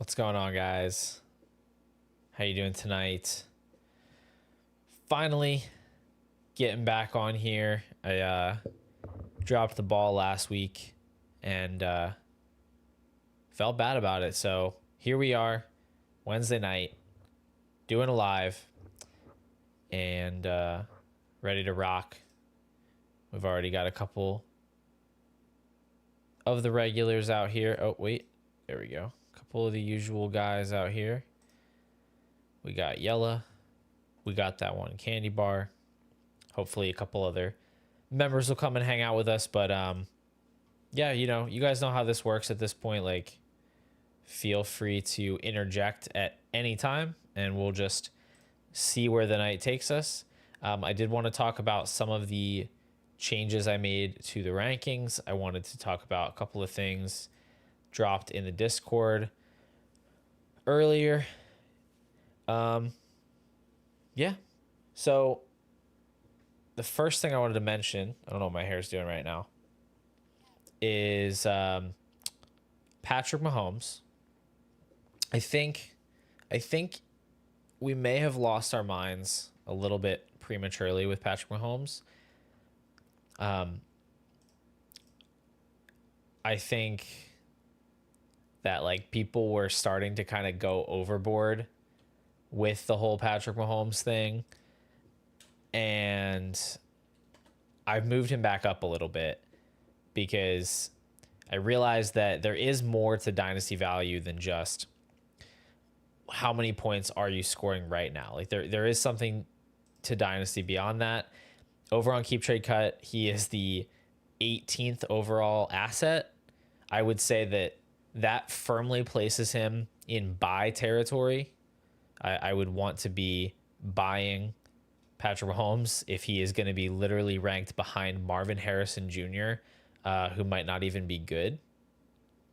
What's going on, guys? How you doing tonight? Finally getting back on here. I dropped the ball last week and felt bad about it. So here we are, Wednesday night, doing a live and ready to rock. We've already got a couple of the regulars out here. Oh, wait. There we go. A couple of the usual guys out here. We got Yella. We got that one candy bar. Hopefully a couple other members will come and hang out with us. But yeah, you guys know how this works at this point. Like, feel free to interject at any time and we'll just see where the night takes us. I did want to talk about some of the changes I made to the rankings. I wanted to talk about a couple of things dropped in the Discord earlier. Yeah. So the first thing I wanted to mention, I don't know what my hair's doing right now, is Patrick Mahomes. I think we may have lost our minds a little bit prematurely with Patrick Mahomes. I think that like people were starting to kind of go overboard with the whole Patrick Mahomes thing. And I've moved him back up a little bit because I realized that there is more to dynasty value than just how many points are you scoring right now. Like there is something to dynasty beyond that. Over on Keep Trade Cut, he is the 18th overall asset. I would say that firmly places him in buy territory. I would want to be buying Patrick Mahomes if he is going to be literally ranked behind Marvin Harrison Jr., who might not even be good.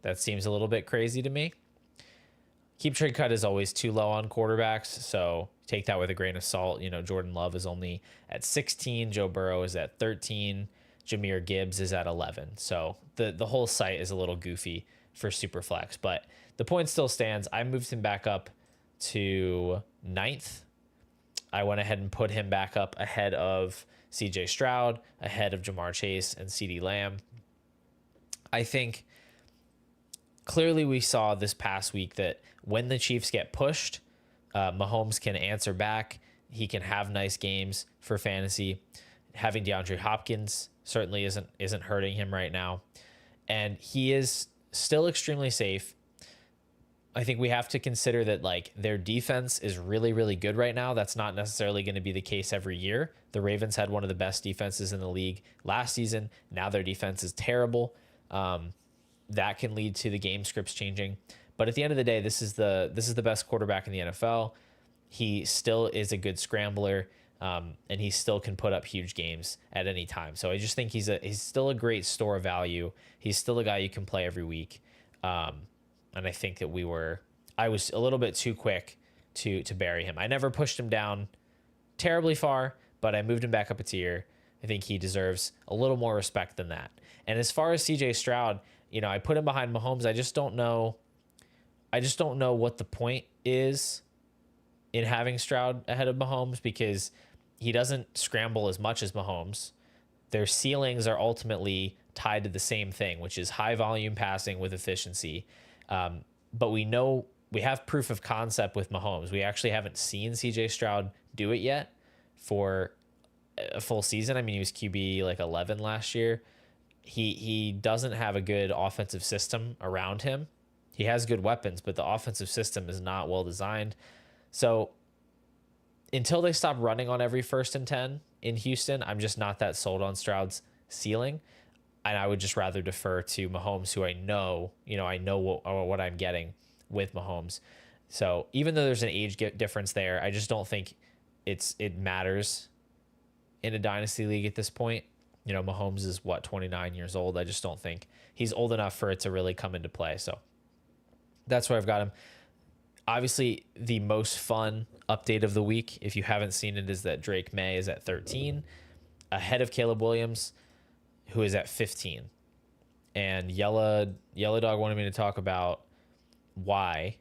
That seems a little bit crazy to me. Keep Trade Cut is always too low on quarterbacks, so take that with a grain of salt. Jordan Love is only at 16, Joe Burrow is at 13, Jahmyr Gibbs is at 11. So the whole site is a little goofy for Superflex, but the point still stands. I moved him back up to 9th. I went ahead and put him back up ahead of CJ Stroud, ahead of Jamar Chase and CeeDee Lamb. I think clearly we saw this past week that when the Chiefs get pushed, Mahomes can answer back. He can have nice games for fantasy. Having DeAndre Hopkins certainly isn't hurting him right now. And he is still extremely safe. I think we have to consider that like their defense is really, really good right now. That's not necessarily going to be the case every year. The Ravens had one of the best defenses in the league last season. Now their defense is terrible. That can lead to the game scripts changing. But at the end of the day, this is the best quarterback in the NFL. He still is a good scrambler, and he still can put up huge games at any time. So I just think he's still a great store of value. He's still a guy you can play every week. And I think that I was a little bit too quick to bury him. I never pushed him down terribly far, but I moved him back up a tier. I think he deserves a little more respect than that. And as far as CJ Stroud, I put him behind Mahomes. I just don't know what the point is in having Stroud ahead of Mahomes because he doesn't scramble as much as Mahomes. Their ceilings are ultimately tied to the same thing, which is high volume passing with efficiency. But we have proof of concept with Mahomes. We actually haven't seen CJ Stroud do it yet for a full season. I mean, he was QB like 11 last year. He doesn't have a good offensive system around him. He has good weapons, but the offensive system is not well designed. So until they stop running on every 1st and 10 in Houston, I'm just not that sold on Stroud's ceiling. And I would just rather defer to Mahomes, who I know what I'm getting with Mahomes. So even though there's an age difference there, I just don't think it matters in a dynasty league at this point. Mahomes is 29 years old. I just don't think he's old enough for it to really come into play. So that's where I've got him. Obviously, the most fun update of the week, if you haven't seen it, is that Drake May is at 13, ahead of Caleb Williams, who is at 15. And Yellow Dog wanted me to talk about why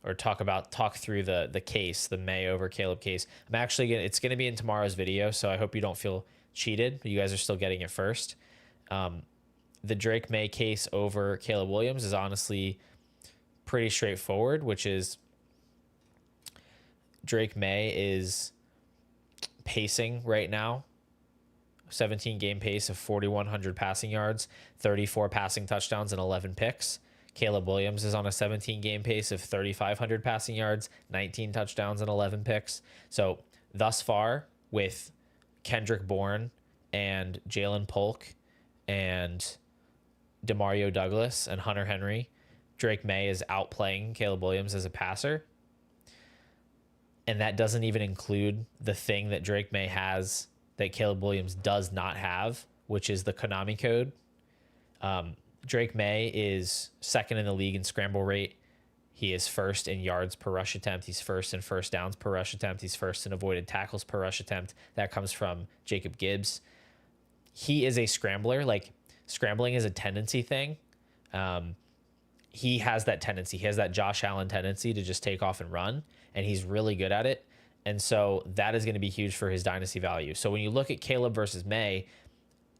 or talk through the case, the May over Caleb case. It's gonna be in tomorrow's video, so I hope you don't feel cheated. You guys are still getting it first. The Drake May case over Caleb Williams is honestly pretty straightforward, which is Drake May is pacing right now, 17 game pace of 4,100 passing yards, 34 passing touchdowns, and 11 picks. Caleb Williams is on a 17 game pace of 3,500 passing yards, 19 touchdowns, and 11 picks. So thus far, with Kendrick Bourne and Jalen Polk and Demario Douglas and Hunter Henry, Drake May is outplaying Caleb Williams as a passer. And that doesn't even include the thing that Drake May has that Caleb Williams does not have, which is the Konami code. Drake May is second in the league in scramble rate. He is first in yards per rush attempt. He's first in first downs per rush attempt. He's first in avoided tackles per rush attempt. That comes from Jacob Gibbs. He is a scrambler. Like, scrambling is a tendency thing. He has that tendency. He has that Josh Allen tendency to just take off and run, and he's really good at it. And so that is going to be huge for his dynasty value. So when you look at Caleb versus May,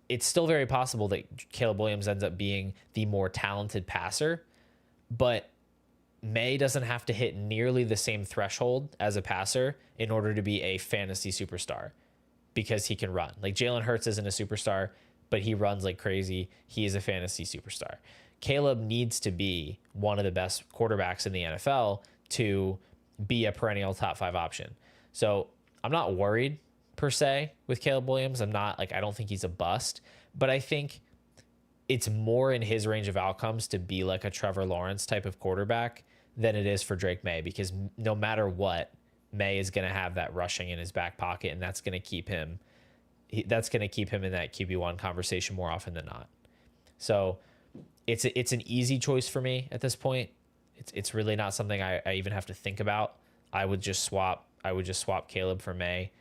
it's still very possible that Caleb Williams ends up being the more talented passer, but May doesn't have to hit nearly the same threshold as a passer in order to be a fantasy superstar, because he can run. Like, Jalen Hurts isn't a superstar, but he runs like crazy. He is a fantasy superstar. Caleb needs to be one of the best quarterbacks in the NFL to be a perennial top 5 option. So I'm not worried per se with Caleb Williams. I don't think he's a bust, but I think it's more in his range of outcomes to be like a Trevor Lawrence type of quarterback than it is for Drake May, because no matter what, May is going to have that rushing in his back pocket, and that's going to keep him in that QB1 conversation more often than not. So it's an easy choice for me at this point. It's really not something I even have to think about. I would just swap Caleb for May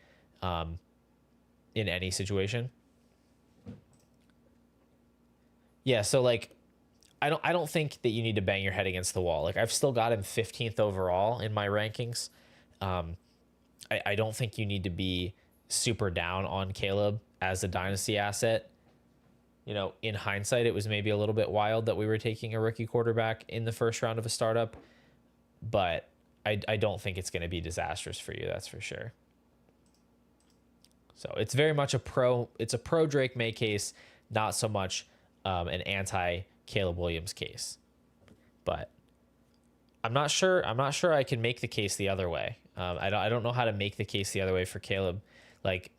in any situation. Yeah, so like I don't think that you need to bang your head against the wall. Like, I've still got him 15th overall in my rankings. I don't think you need to be super down on Caleb as a dynasty asset. You know, in hindsight, it was maybe a little bit wild that we were taking a rookie quarterback in the first round of a startup, but I don't think it's going to be disastrous for you. That's for sure. So it's very much a pro Drake May case, not so much an anti Caleb Williams case. But I'm not sure I can make the case the other way. I don't know how to make the case the other way for Caleb. Like,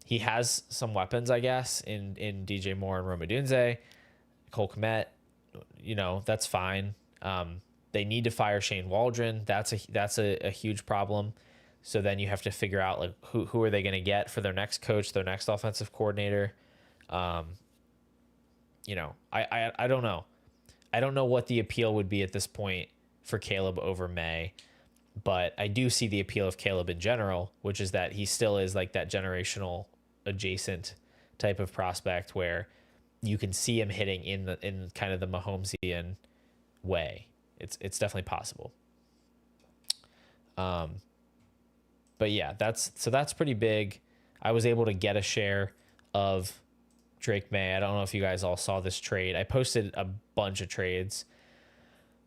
he has some weapons, I guess, in DJ Moore and Rome Odunze, Cole Kmet. You know, that's fine. They need to fire Shane Waldron. That's a huge problem. So then you have to figure out, like, who are they going to get for their next coach, their next offensive coordinator. You know, I don't know. I don't know what the appeal would be at this point for Caleb over May, but I do see the appeal of Caleb in general, which is that he still is like that generational adjacent type of prospect where you can see him hitting in kind of the Mahomesian way. It's definitely possible. But yeah, that's pretty big. I was able to get a share of Drake May. I don't know if you guys all saw this trade. I posted a bunch of trades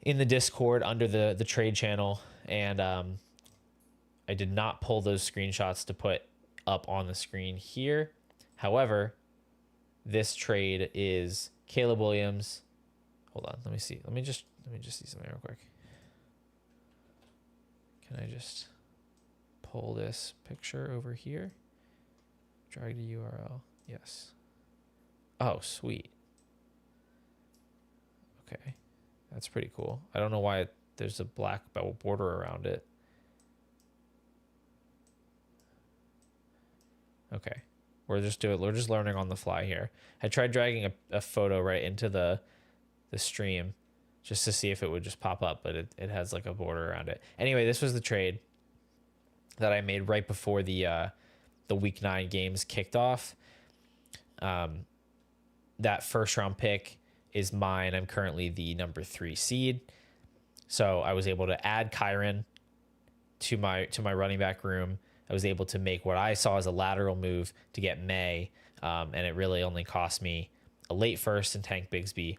in the Discord under the trade channel, and I did not pull those screenshots to put up on the screen here. However, this trade is Caleb Williams. Hold on, let me see. Let me just see something real quick. Can I just pull this picture over here? Drag the URL. Yes. Oh, sweet. Okay. That's pretty cool. I don't know why there's a black border around it. Okay. We're just learning on the fly here. I tried dragging a photo right into the stream just to see if it would just pop up, but it has like a border around it. Anyway, this was the trade that I made right before the week 9 games kicked off. That first round pick is mine. I'm currently the number 3 seed. So I was able to add Kyron to my running back room. I was able to make what I saw as a lateral move to get May, and it really only cost me a late first and Tank Bigsby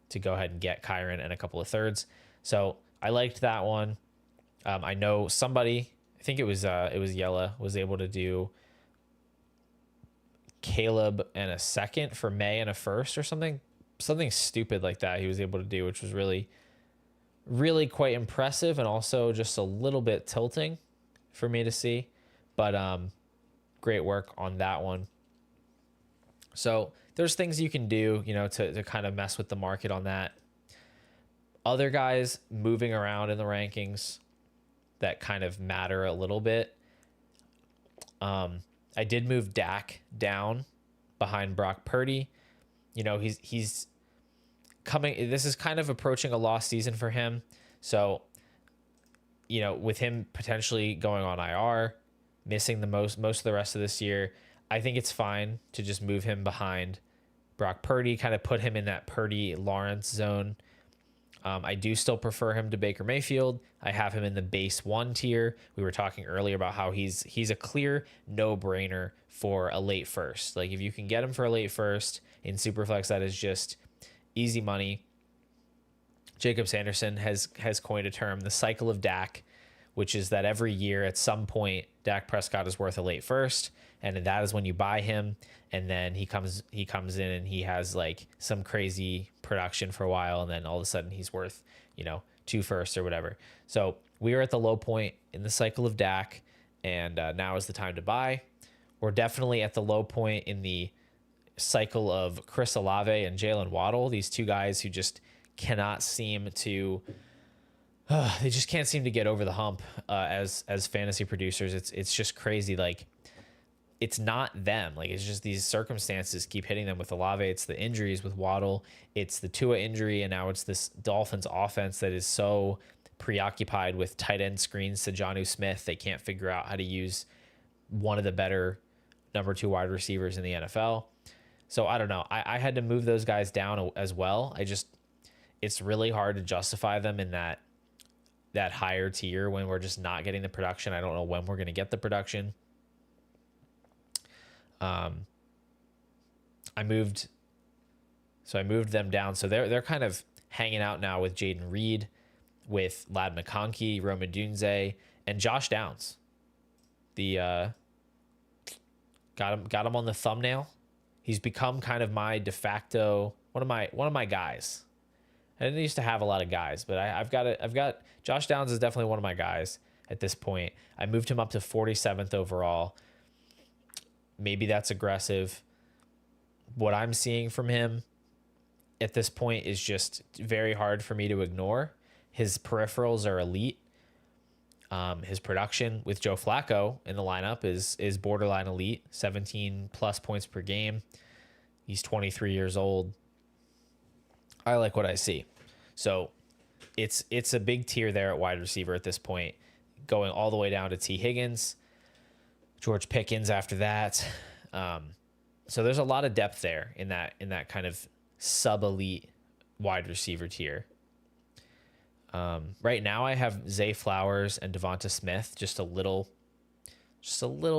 to go ahead and get Kyron and a couple of thirds. So I liked that one. I know somebody, I think it was Yella, was able to do Caleb and a second for May and a first or something stupid like that he was able to do, which was really, really quite impressive, and also just a little bit tilting for me to see. But great work on that one. So there's things you can do, to kind of mess with the market on that. Other guys moving around in the rankings that kind of matter a little bit. I did move Dak down behind Brock Purdy. He's coming. This is kind of approaching a lost season for him. So, with him potentially going on IR, missing the most of the rest of this year, I think it's fine to just move him behind Brock Purdy, kind of put him in that Purdy Lawrence zone. I do still prefer him to Baker Mayfield. I have him in the base 1 tier. We were talking earlier about how he's a clear no-brainer for a late first. Like, if you can get him for a late first in Superflex, that is just easy money. Jacob Sanderson has coined a term, the cycle of Dak, which is that every year at some point Dak Prescott is worth a late first, and that is when you buy him, and then he comes in and he has like some crazy production for a while, and then all of a sudden he's worth 2 firsts or whatever. So we are at the low point in the cycle of Dak, and now is the time to buy. We're definitely at the low point in the cycle of Chris Olave and Jalen Waddle, these two guys who just cannot seem to they just can't seem to get over the hump as fantasy producers. It's just crazy. Like, it's not them. Like, it's just these circumstances keep hitting them with Olave. It's the injuries with Waddle. It's the Tua injury, and now it's this Dolphins offense that is so preoccupied with tight end screens to Jonnu Smith. They can't figure out how to use one of the better number 2 wide receivers in the NFL. So I don't know. I had to move those guys down as well. It's really hard to justify them in that higher tier when we're just not getting the production. I don't know when we're going to get the production. I moved them down. So they're kind of hanging out now with Jaden Reed, with Lad McConkey, Rome Odunze, and Josh Downs. The got him on the thumbnail. He's become kind of my de facto one of my guys. I didn't used to have a lot of guys, but I've got Josh Downs is definitely one of my guys at this point. I moved him up to 47th overall. Maybe that's aggressive. What I'm seeing from him at this point is just very hard for me to ignore. His peripherals are elite. His production with Joe Flacco in the lineup is borderline elite, 17 plus points per game. He's 23 years old. I like what I see. So it's a big tier there at wide receiver at this point, going all the way down to T. Higgins, George Pickens after that. So there's a lot of depth there in that kind of sub-elite wide receiver tier. Right now I have Zay Flowers and Devonta Smith just a little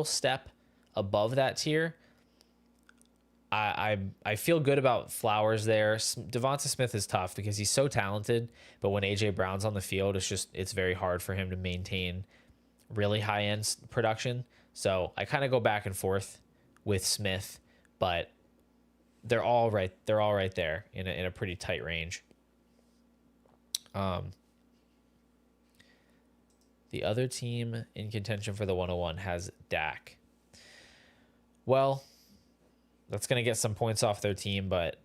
step above that tier. I feel good about Flowers there. Devonta Smith is tough because he's so talented, but when AJ Brown's on the field, it's very hard for him to maintain really high end production. So I kind of go back and forth with Smith, but they're all right there in a pretty tight range. The other team in contention for the 101 has Dak. Well, that's going to get some points off their team, but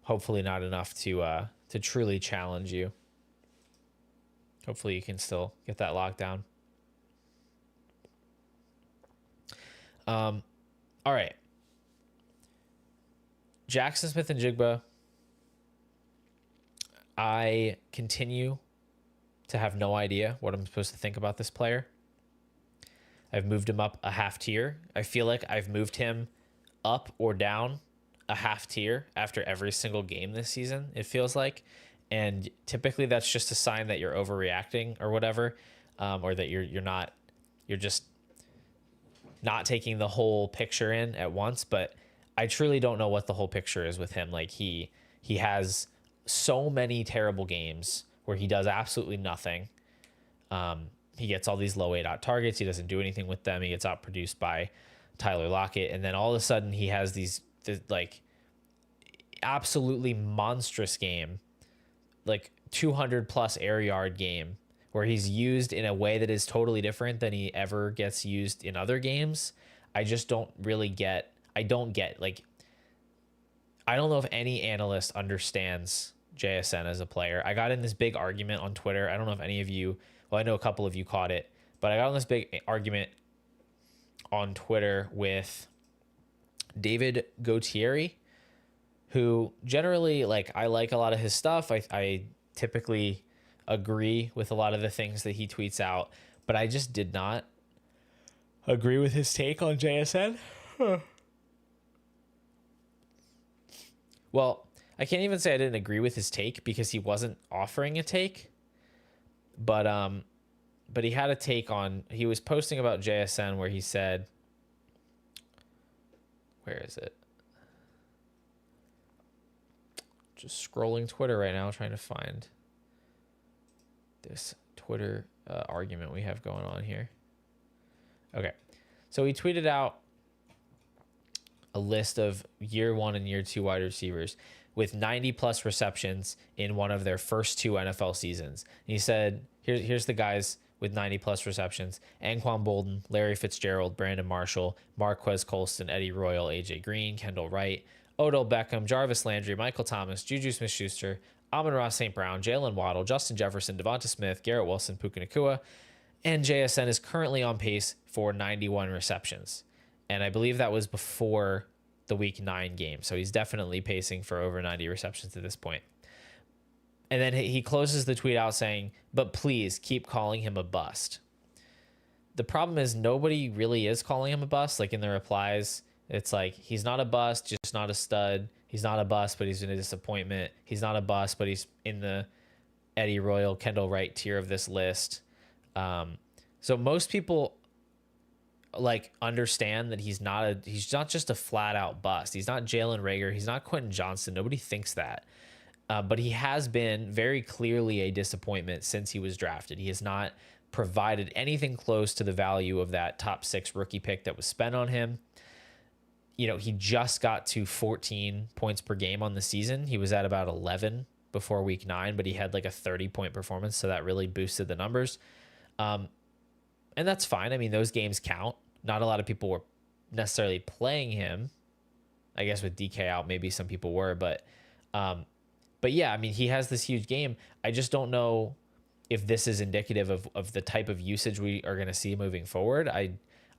hopefully not enough to truly challenge you. Hopefully you can still get that lockdown. All right. Jackson Smith-Njigba. I continue to have no idea what I'm supposed to think about this player. I've moved him up a half tier. I feel like I've moved him up or down a half tier after every single game this season, it feels like. And typically that's just a sign that you're overreacting or whatever, or that you're just not taking the whole picture in at once. But I truly don't know what the whole picture is with him. Like he has so many terrible games where he does absolutely nothing. He gets all these low ADOT targets. He doesn't do anything with them. He gets outproduced by Tyler Lockett. And then all of a sudden he has these like absolutely monstrous game, like 200 plus air yard game where he's used in a way that is totally different than he ever gets used in other games. I just don't really get, I don't know if any analyst understands JSN as a player. I got in this big argument on Twitter. I don't know if any of you, well, I know a couple of you caught it, but I got in this big argument on Twitter with David Gautieri, who generally, like, I like a lot of his stuff. I typically agree with a lot of the things that he tweets out, but I just did not agree with his take on JSN. Well, I can't even say I didn't agree with his take because he wasn't offering a take, but he had a take on, he was posting about JSN where he said, where is it? Just scrolling Twitter right now, trying to find this Twitter argument we have going on here. Okay. So he tweeted out a list of year 1 and year 2 wide receivers with 90 plus receptions in one of their first 2 NFL seasons. And he said, here's the guys with 90 plus receptions: Anquan Bolden, Larry Fitzgerald, Brandon Marshall, Marquez Colston, Eddie Royal, AJ Green, Kendall Wright, Odell Beckham, Jarvis Landry, Michael Thomas, Juju Smith-Schuster, Amon-Ra St. Brown, Jalen Waddle, Justin Jefferson, Devonta Smith, Garrett Wilson, Puka Nacua, and JSN is currently on pace for 91 receptions. And I believe that was before the week 9 game. So he's definitely pacing for over 90 receptions at this point. And then he closes the tweet out saying, but please keep calling him a bust. The problem is nobody really is calling him a bust. Like in the replies, it's like, he's not a bust, just not a stud. He's not a bust, but he's been a disappointment. He's not a bust, but he's in the Eddie Royal, Kendall Wright tier of this list. So most people like understand that he's not just a flat out bust. He's not Jalen Reagor. He's not Quentin Johnston. Nobody thinks that. But he has been very clearly a disappointment since he was drafted. He has not provided anything close to the value of that top 6 rookie pick that was spent on him. You know, he just got to 14 points per game on the season. He was at about 11 before week 9, but he had like a 30-point performance, so that really boosted the numbers. And that's fine. I mean, those games count. Not a lot of people were necessarily playing him. I guess with DK out, maybe some people were, but yeah, I mean, he has this huge game. I just don't know if this is indicative of the type of usage we are going to see moving forward.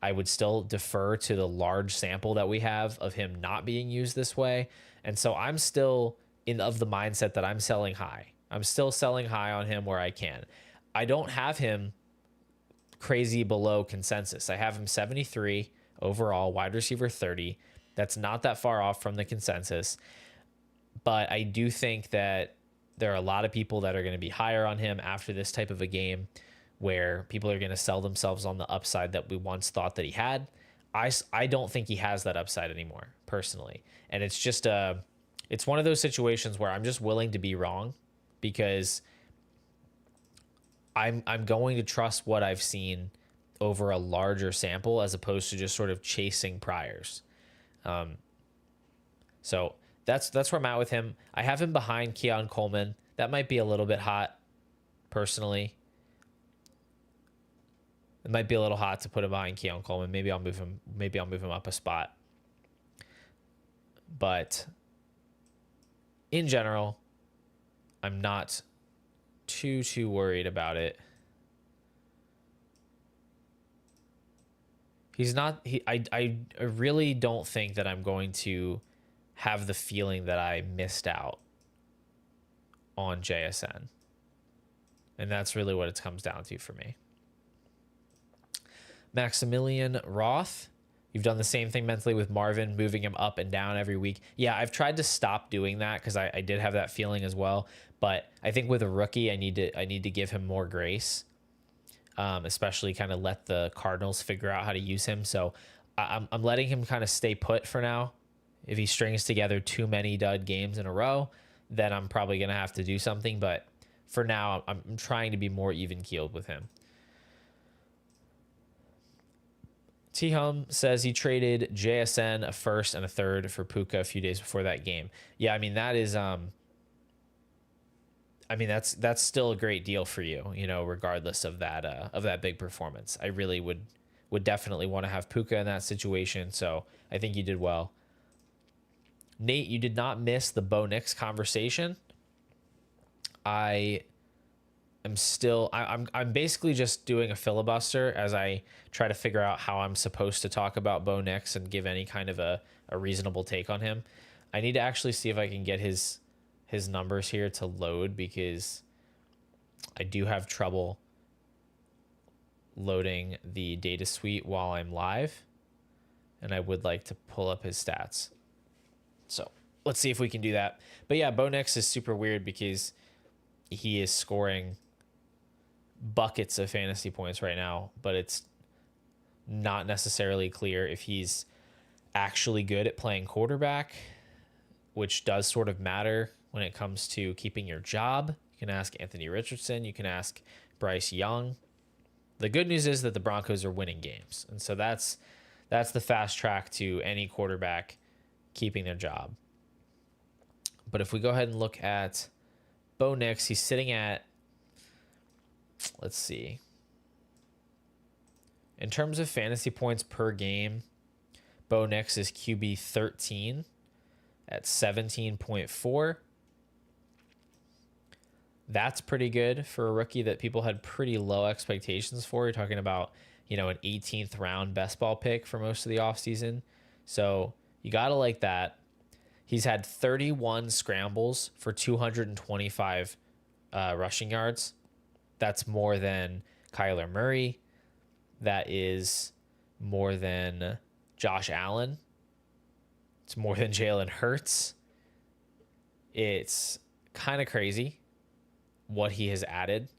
I would still defer to the large sample that we have of him not being used this way. And so I'm still of the mindset that I'm selling high. I'm still selling high on him where I can. I don't have him crazy below consensus. I have him 73 overall, wide receiver 30. That's not that far off from the consensus. But I do think that there are a lot of people that are going to be higher on him after this type of a game where people are going to sell themselves on the upside that we once thought that he had. I don't think he has that upside anymore, personally. And it's just it's one of those situations where I'm just willing to be wrong because I'm going to trust what I've seen over a larger sample as opposed to just sort of chasing priors. So that's where I'm at with him. I have him behind Keon Coleman. That might be a little bit hot, personally. It might be a little hot to put him behind Keon Coleman. Maybe I'll move him up a spot. But in general, I'm not too worried about it. I really don't think that I'm going to have the feeling that I missed out on JSN. And that's really what it comes down to for me. Maximilian Roth You've done the same thing mentally with Marvin, moving him up and down every week. Yeah, I've tried to stop doing that because I did have that feeling as well. But I think with a rookie, I need to give him more grace, especially kind of let the Cardinals figure out how to use him. So I'm letting him kind of stay put for now. If he strings together too many dud games in a row, then I'm probably going to have to do something. But for now, I'm trying to be more even keeled with him. T Hum says he traded JSN a first and a third for Puka a few days before that game. Yeah, I mean that is that's still a great deal for you, regardless of that big performance. I really would definitely want to have Puka in that situation, so I think you did well. Nate, you did not miss the Bo Nix conversation. I'm basically just doing a filibuster as I try to figure out how I'm supposed to talk about Bo Nix and give any kind of a reasonable take on him. I need to actually see if I can get his numbers here to load, because I do have trouble loading the data suite while I'm live, and I would like to pull up his stats. So let's see if we can do that. But yeah, Bo Nix is super weird because he is scoring buckets of fantasy points right now, but it's not necessarily clear if he's actually good at playing quarterback, which does sort of matter when it comes to keeping your job. You can ask Anthony Richardson, you can ask Bryce Young. The good news is that the Broncos are winning games, and so that's the fast track to any quarterback keeping their job. But if we go ahead and look at Bo Nix, he's sitting at, let's see. In terms of fantasy points per game, Bo Nix is QB 13 at 17.4. That's pretty good for a rookie that people had pretty low expectations for. You're talking about, an 18th round best ball pick for most of the offseason. So you got to like that. He's had 31 scrambles for 225 rushing yards. That's more than Kyler Murray. That is more than Josh Allen. It's more than Jalen Hurts. It's kind of crazy what he has added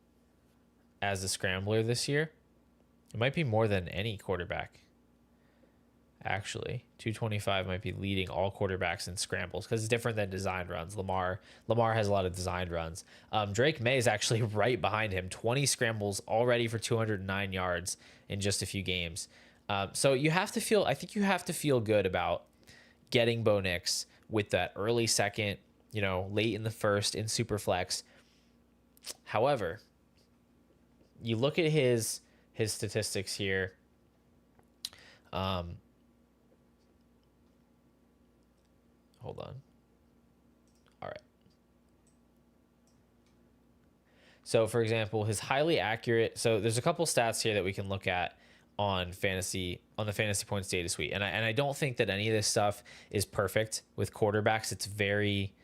as a scrambler this year. It might be more than any quarterback. Actually, 225 might be leading all quarterbacks in scrambles because it's different than designed runs. Lamar has a lot of designed runs. Drake May is actually right behind him. 20 scrambles already for 209 yards in just a few games. So I think you have to feel good about getting Bo Nix with that early second, late in the first in Superflex. However, you look at his statistics here. Hold on. All right. So, for example, his highly accurate. So, there's a couple stats here that we can look at on the fantasy points data suite, and I don't think that any of this stuff is perfect with quarterbacks. It's very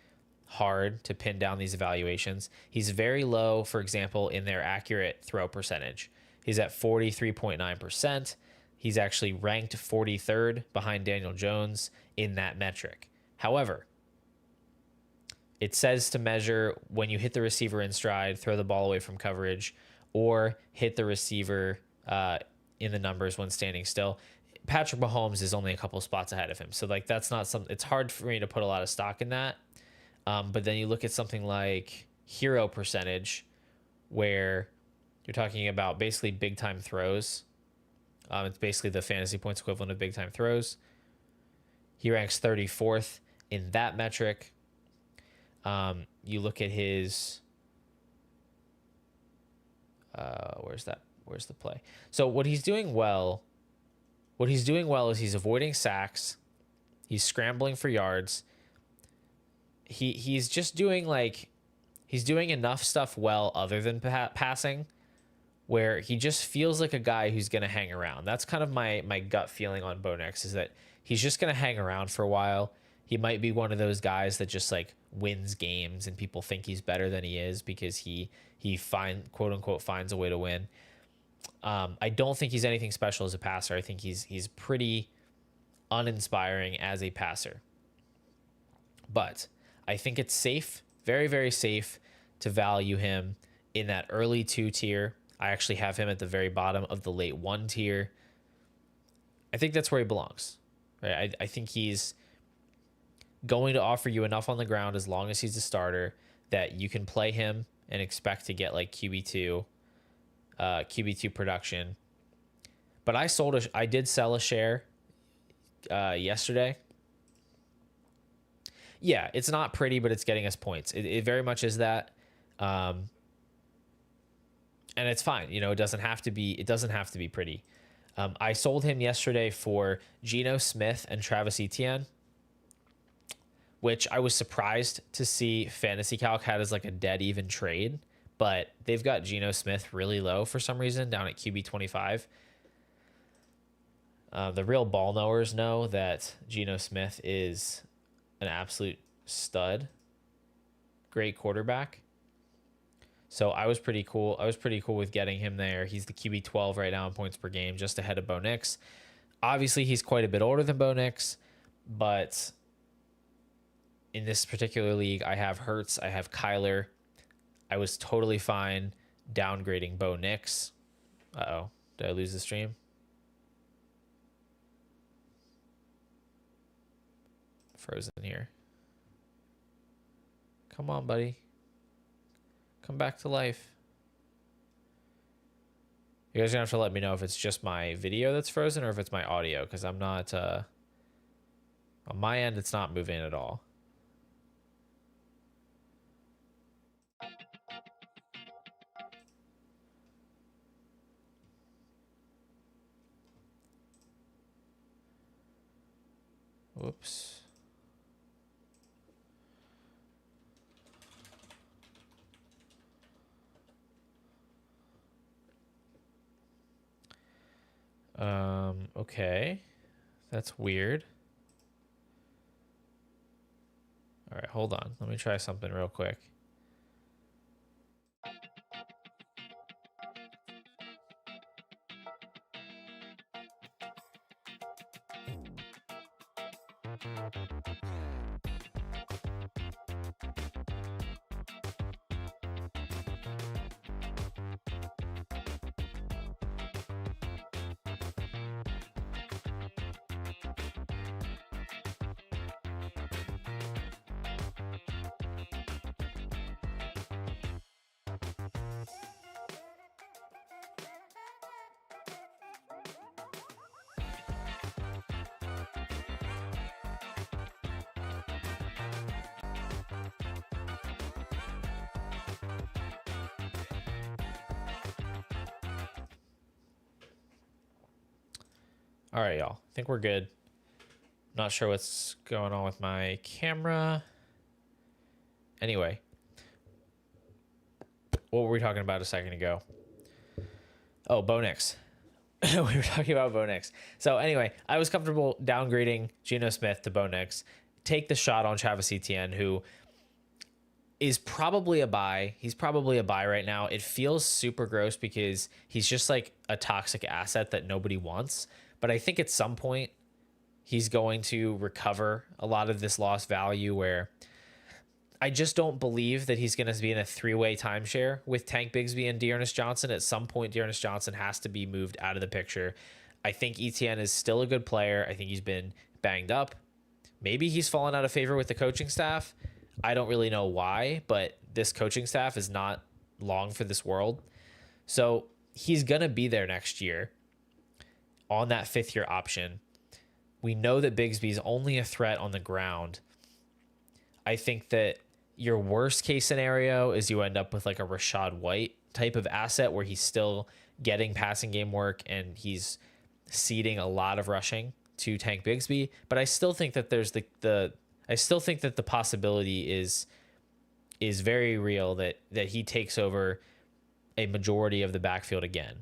hard to pin down these evaluations. He's very low, for example, in their accurate throw percentage. He's at 43.9%. He's actually ranked 43rd behind Daniel Jones in that metric. However, it says to measure when you hit the receiver in stride, throw the ball away from coverage, or hit the receiver in the numbers when standing still. Patrick Mahomes is only a couple spots ahead of him. So that's not something, it's hard for me to put a lot of stock in that. But then you look at something like hero percentage, where you're talking about basically big time throws. It's basically the fantasy points equivalent of big time throws. He ranks 34th in that metric. You look at his, where's the play? So what he's doing well is he's avoiding sacks. He's scrambling for yards. He's just doing he's doing enough stuff well other than passing, where he just feels like a guy who's going to hang around. That's kind of my gut feeling on Bo Nix, is that he's just going to hang around for a while. He might be one of those guys that just wins games and people think he's better than he is because he quote unquote finds a way to win. I don't think he's anything special as a passer. I think he's pretty uninspiring as a passer. But I think it's safe, very, very safe to value him in that early 2 tier. I actually have him at the very bottom of the late 1 tier. I think that's where he belongs. Right? I think he's going to offer you enough on the ground as long as he's a starter that you can play him and expect to get like QB2 production. But I did sell a share yesterday. Yeah, it's not pretty, but it's getting us points. It very much is that. And it's fine. You know, it doesn't have to be pretty. I sold him yesterday for Geno Smith and Travis Etienne, which I was surprised to see Fantasy Calc had as like a dead even trade, but they've got Geno Smith really low for some reason down at QB 25. The real ball knowers know that Geno Smith is an absolute stud, great quarterback. So I was pretty cool. I was pretty cool with getting him there. He's the QB 12 right now in points per game, just ahead of Bo Nix. Obviously, he's quite a bit older than Bo Nix, but in this particular league, I have Hurts, I have Kyler. I was totally fine downgrading Bo Nix. Uh-oh, did I lose the stream? Frozen here. Come on, buddy. Come back to life. You guys are gonna have to let me know if it's just my video that's frozen or if it's my audio, because I'm not on my end it's not moving at all. Whoops. Okay. That's weird. All right, hold on. Let me try something real quick. All right, y'all. I think we're good. Not sure what's going on with my camera. Anyway, what were we talking about a second ago? Oh, Bo Nix. We were talking about Bo Nix. So anyway, I was comfortable downgrading Geno Smith to Bo Nix. Take the shot on Travis Etienne, who is probably a buy. He's probably a buy right now. It feels super gross because he's just like a toxic asset that nobody wants. But I think at some point he's going to recover a lot of this lost value, where I just don't believe that he's going to be in a 3-way timeshare with Tank Bigsby and D'Ernest Johnson. At some point, D'Ernest Johnson has to be moved out of the picture. I think Etienne is still a good player. I think he's been banged up. Maybe he's fallen out of favor with the coaching staff. I don't really know why, but this coaching staff is not long for this world. So he's going to be there next year on that 5th-year option. We know that Bigsby's only a threat on the ground. I think that your worst case scenario is you end up with like a Rachaad White type of asset where he's still getting passing game work and he's ceding a lot of rushing to Tank Bigsby. But I still think that there's the possibility is very real that he takes over a majority of the backfield again.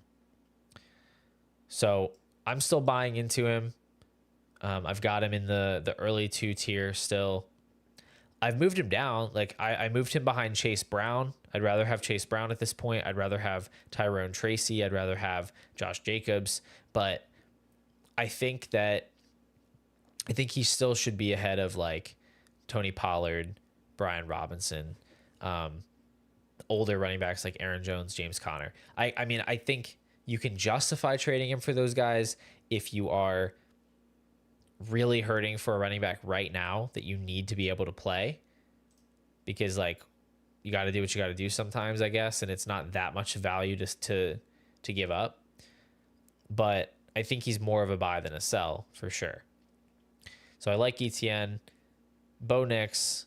So I'm still buying into him. I've got him in the early 2 tier still. I've moved him down. Like I moved him behind Chase Brown. I'd rather have Chase Brown at this point. I'd rather have Tyrone Tracy. I'd rather have Josh Jacobs. But I think that I think he still should be ahead of like Tony Pollard, Brian Robinson, older running backs like Aaron Jones, James Conner. I mean, I think you can justify trading him for those guys if you are really hurting for a running back right now that you need to be able to play, because like you got to do what you got to do sometimes, I guess, and it's not that much value just to give up. But I think he's more of a buy than a sell for sure. So I like ETN. Bo Nix,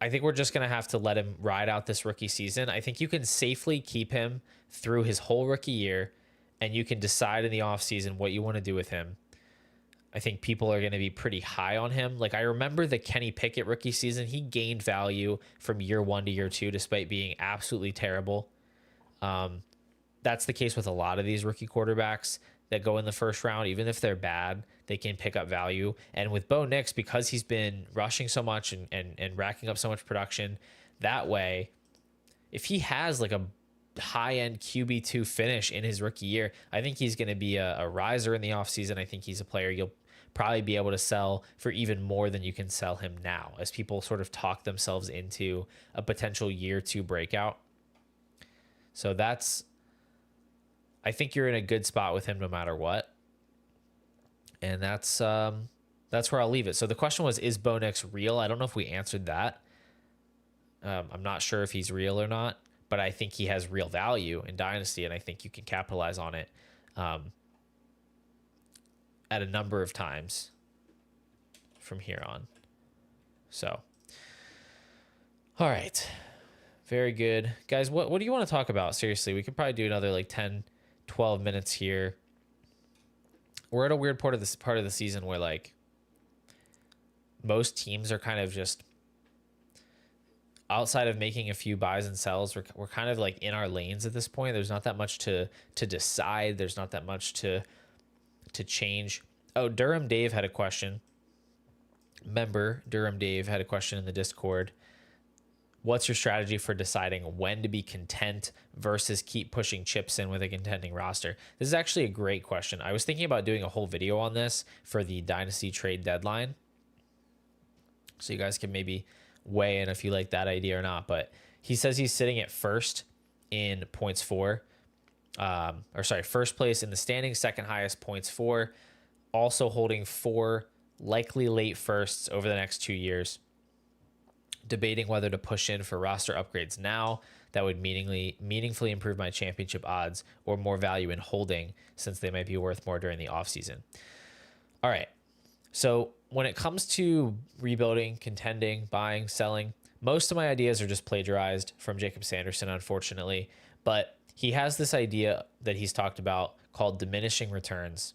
I think we're just going to have to let him ride out this rookie season. I think you can safely keep him through his whole rookie year, and you can decide in the offseason what you want to do with him. I think people are going to be pretty high on him. Like, I remember the Kenny Pickett rookie season. He gained value from year 1 to year 2, despite being absolutely terrible. That's the case with a lot of these rookie quarterbacks that go in the first round. Even if they're bad, they can pick up value. And with Bo Nix, because he's been rushing so much and racking up so much production, that way, if he has like a high-end QB2 finish in his rookie year, I think he's going to be a riser in the offseason. I think he's a player you'll probably be able to sell for even more than you can sell him now, as people sort of talk themselves into a potential year 2 breakout. So I think you're in a good spot with him no matter what. And that's where I'll leave it. So the question was, is Bo Nix real? I don't know if we answered that. I'm not sure if he's real or not, but I think he has real value in Dynasty, and I think you can capitalize on it at a number of times from here on. So, all right. Very good. Guys, what do you want to talk about? Seriously, we could probably do another like 10, 12 minutes here. We're at a weird part of the season where like most teams are kind of just, outside of making a few buys and sells, we're kind of like in our lanes at this point. There's not that much to decide. There's not that much to change. Oh, Durham Dave had a question. Member Durham Dave had a question in the Discord. What's your strategy for deciding when to be content versus keep pushing chips in with a contending roster? This is actually a great question. I was thinking about doing a whole video on this for the Dynasty trade deadline, so you guys can maybe weigh in if you like that idea or not. But he says he's sitting at first in points for, first place in the standings, second highest points for, also holding 4 likely late firsts over the next 2 years. Debating whether to push in for roster upgrades now that would meaningfully improve my championship odds, or more value in holding since they might be worth more during the offseason. All right. So when it comes to rebuilding, contending, buying, selling, most of my ideas are just plagiarized from Jacob Sanderson, unfortunately. But he has this idea that he's talked about called diminishing returns.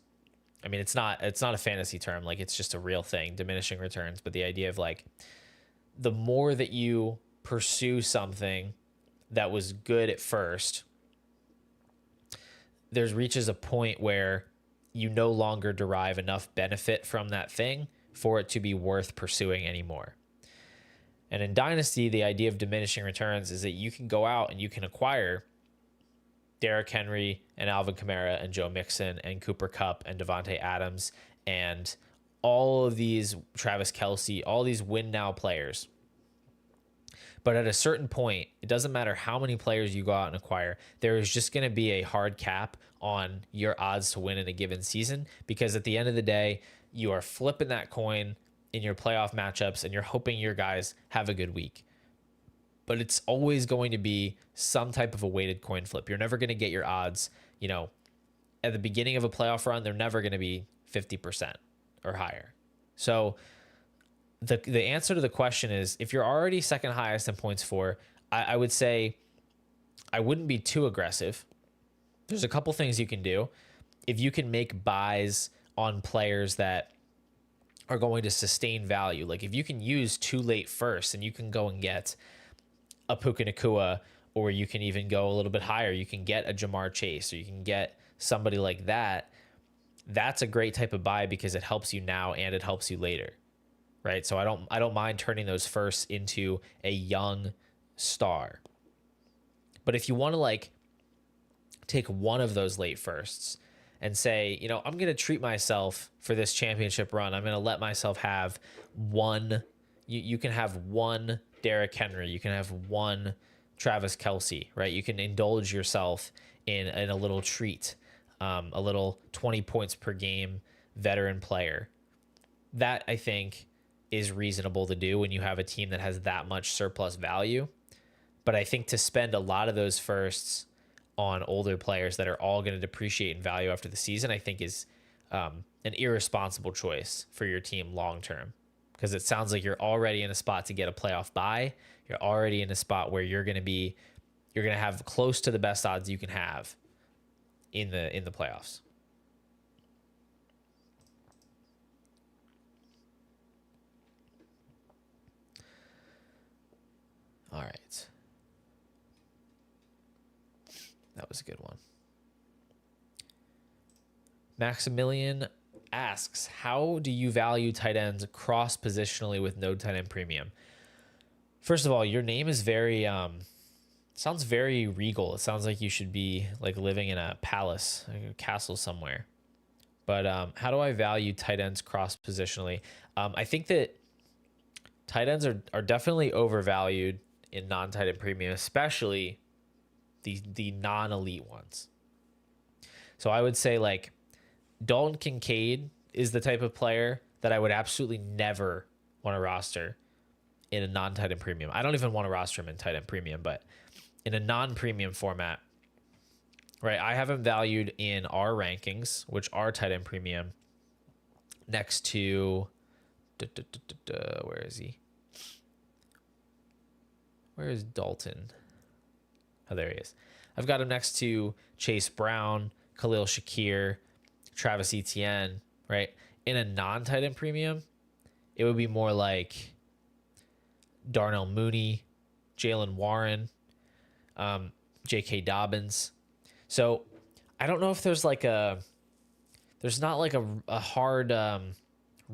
I mean, it's not a fantasy term. Like, it's just a real thing, diminishing returns. But the idea of like, the more that you pursue something that was good at first, there's reaches a point where you no longer derive enough benefit from that thing for it to be worth pursuing anymore. And in Dynasty, the idea of diminishing returns is that you can go out and you can acquire Derrick Henry and Alvin Kamara and Joe Mixon and Cooper Kupp and Devontae Adams and all of these, Travis Kelce, all these win now players. But at a certain point, it doesn't matter how many players you go out and acquire, there is just going to be a hard cap on your odds to win in a given season, because at the end of the day, you are flipping that coin in your playoff matchups and you're hoping your guys have a good week. But it's always going to be some type of a weighted coin flip. You're never going to get your odds, at the beginning of a playoff run, they're never going to be 50% or higher. So the answer to the question is, if you're already second highest in points for, I would say I wouldn't be too aggressive. There's a couple things you can do. If you can make buys on players that are going to sustain value, like if you can use 2 late firsts and you can go and get a Puka Nacua, or you can even go a little bit higher, you can get a Jamar Chase, or you can get somebody like that. That's a great type of buy because it helps you now and it helps you later, right? So I don't mind turning those firsts into a young star. But if you want to like take one of those late firsts and say, I'm going to treat myself for this championship run. I'm going to let myself have one. You can have one Derrick Henry. You can have one Travis Kelce, right? You can indulge yourself in a little treat, a little 20 points per game veteran player. That, I think, is reasonable to do when you have a team that has that much surplus value. But I think to spend a lot of those firsts on older players that are all going to depreciate in value after the season, I think is an irresponsible choice for your team long term. Because it sounds like you're already in a spot to get a playoff bye. You're already in a spot where you're going to have close to the best odds you can have in the playoffs. All right. That was a good one. Maximilian asks, how do you value tight ends cross-positionally with no tight end premium? First of all, your name is very, sounds very regal. It sounds like you should be like living in a palace, like a castle somewhere. But how do I value tight ends cross-positionally? I think that tight ends are definitely overvalued in non-tight end premium, especially the non-elite ones. So I would say like Dalton Kincaid is the type of player that I would absolutely never want to roster in a non-tight end premium. I don't even want to roster him in tight end premium, but in a non-premium format, right? I have him valued in our rankings, which are tight end premium, next to where is he? Where is Dalton? Oh, there he is. I've got him next to Chase Brown, Khalil Shakir, Travis Etienne, right? In a non-tight end premium, it would be more like Darnell Mooney, Jalen Warren, J.K. Dobbins. So I don't know if there's not like a hard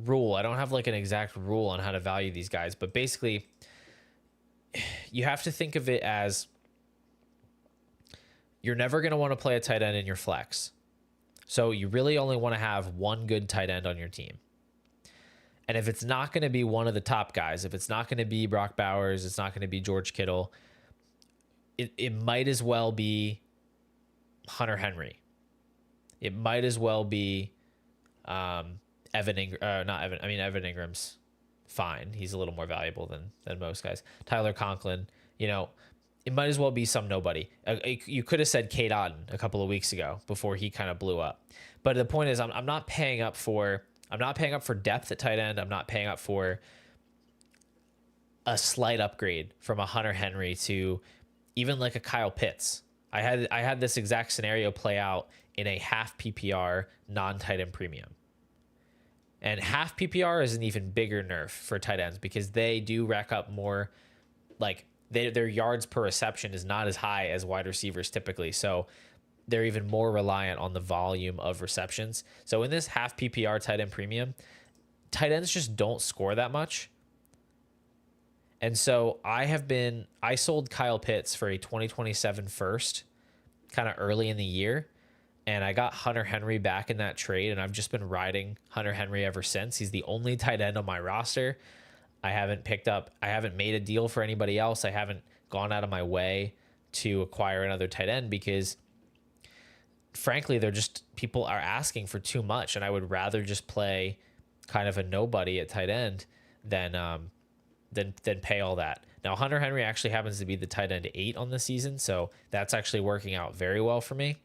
rule. I don't have like an exact rule on how to value these guys, but basically you have to think of it as you're never going to want to play a tight end in your flex. So you really only want to have one good tight end on your team. And if it's not going to be one of the top guys, if it's not going to be Brock Bowers, it's not going to be George Kittle, it might as well be Hunter Henry. It might as well be Evan Ingram's fine. He's a little more valuable than most guys. Tyler Conklin, it might as well be some nobody. You could have said Cade Otton a couple of weeks ago before he kind of blew up. But the point is, I'm not paying up for depth at tight end. I'm not paying up for a slight upgrade from a Hunter Henry to even like a Kyle Pitts. I had this exact scenario play out in a half PPR non-tight end premium. And half PPR is an even bigger nerf for tight ends because they do rack up more, like their yards per reception is not as high as wide receivers typically. So they're even more reliant on the volume of receptions. So in this half PPR tight end premium, tight ends just don't score that much. And so I sold Kyle Pitts for a 2027 first kind of early in the year. And I got Hunter Henry back in that trade, and I've just been riding Hunter Henry ever since. He's the only tight end on my roster. I haven't made a deal for anybody else. I haven't gone out of my way to acquire another tight end because frankly, people are asking for too much, and I would rather just play kind of a nobody at tight end than pay all that. Now, Hunter Henry actually happens to be the tight end 8 on the season, so that's actually working out very well for me.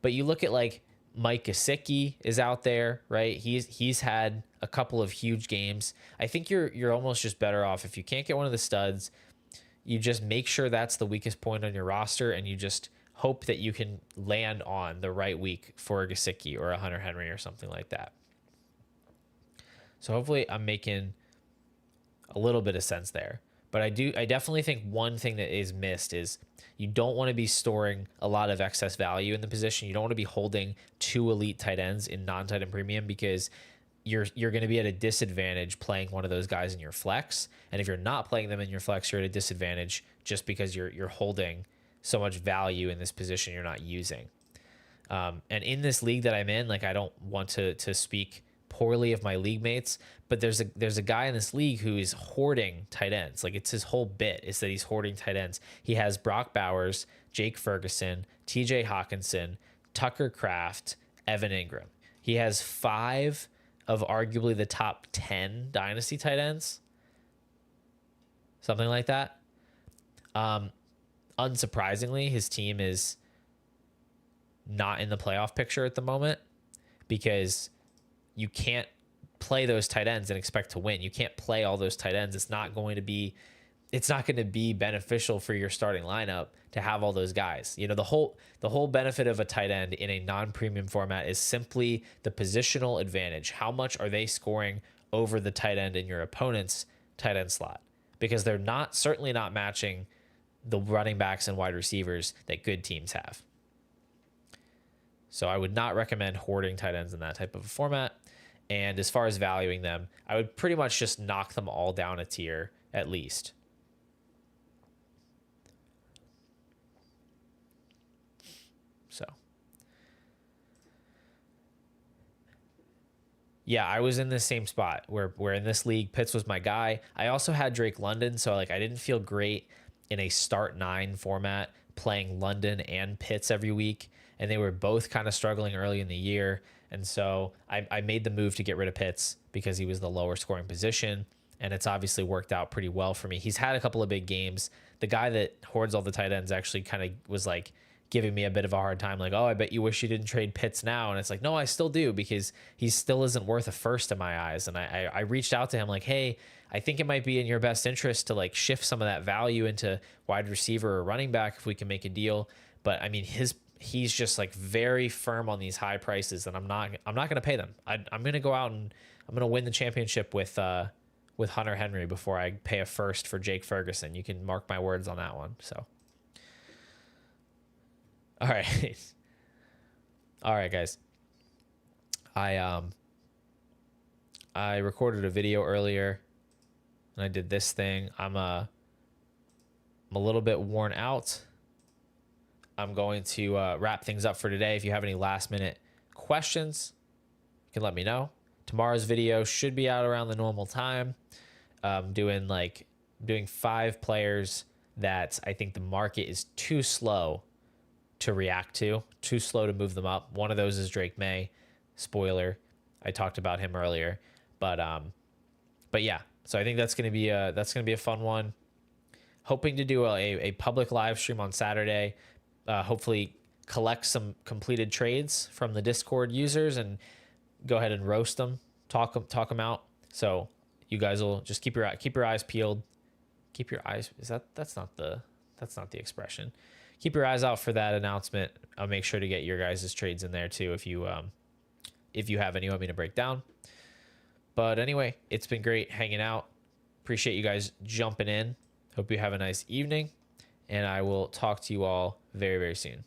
But you look at like Mike Gesicki is out there, right? He's had a couple of huge games. I think you're almost just better off if you can't get one of the studs. You just make sure that's the weakest point on your roster, and you just hope that you can land on the right week for a Gesicki or a Hunter Henry or something like that. So hopefully I'm making a little bit of sense there. But I definitely think one thing that is missed is you don't want to be storing a lot of excess value in the position. You don't want to be holding 2 elite tight ends in non-tight end premium because you're going to be at a disadvantage playing one of those guys in your flex. And if you're not playing them in your flex, you're at a disadvantage just because you're holding so much value in this position you're not using. And in this league that I'm in, like I don't want to speak poorly of my league mates, but there's a guy in this league who is hoarding tight ends. Like it's his whole bit is that he's hoarding tight ends. He has Brock Bowers, Jake Ferguson, TJ Hawkinson, Tucker Kraft, Evan Ingram. He has 5 of arguably the top 10 dynasty tight ends. Something like that. Unsurprisingly, his team is not in the playoff picture at the moment because you can't play those tight ends and expect to win. You can't play all those tight ends. It's not going to be beneficial for your starting lineup to have all those guys. You know, the whole benefit of a tight end in a non-premium format is simply the positional advantage. How much are they scoring over the tight end in your opponent's tight end slot? Because they're certainly not matching the running backs and wide receivers that good teams have. So I would not recommend hoarding tight ends in that type of a format. And as far as valuing them, I would pretty much just knock them all down a tier at least. So, yeah, I was in the same spot where in this league, Pitts was my guy. I also had Drake London, so like I didn't feel great in a start 9 format playing London and Pitts every week, and they were both kind of struggling early in the year. And so I made the move to get rid of Pitts because he was the lower scoring position, and it's obviously worked out pretty well for me. He's had a couple of big games. The guy that hoards all the tight ends actually kind of was like giving me a bit of a hard time, like, oh, I bet you wish you didn't trade Pitts now. And it's like, no, I still do, because he still isn't worth a first in my eyes. And I reached out to him like, hey, I think it might be in your best interest to like shift some of that value into wide receiver or running back if we can make a deal. But I mean, he's just like very firm on these high prices, and I'm not going to pay them. I'm going to go out and I'm going to win the championship with Hunter Henry before I pay a first for Jake Ferguson. You can mark my words on that one. So, all right. All right, guys. I recorded a video earlier and I did this thing. I'm a little bit worn out. I'm going to wrap things up for today. If you have any last minute questions, you can let me know. Tomorrow's video should be out around the normal time. Doing 5 players that I think the market is too slow to react to, too slow to move them up. One of those is Drake May. Spoiler, I talked about him earlier, but yeah. So I think that's gonna be a fun one. Hoping to do a public live stream on Saturday. Hopefully collect some completed trades from the Discord users and go ahead and roast them, talk them out. So you guys will just keep your eyes peeled. Keep your eyes. That's not the expression. Keep your eyes out for that announcement. I'll make sure to get your guys' trades in there too if you have any you want me to break down. But anyway, it's been great hanging out. Appreciate you guys jumping in. Hope you have a nice evening, and I will talk to you all very, very soon.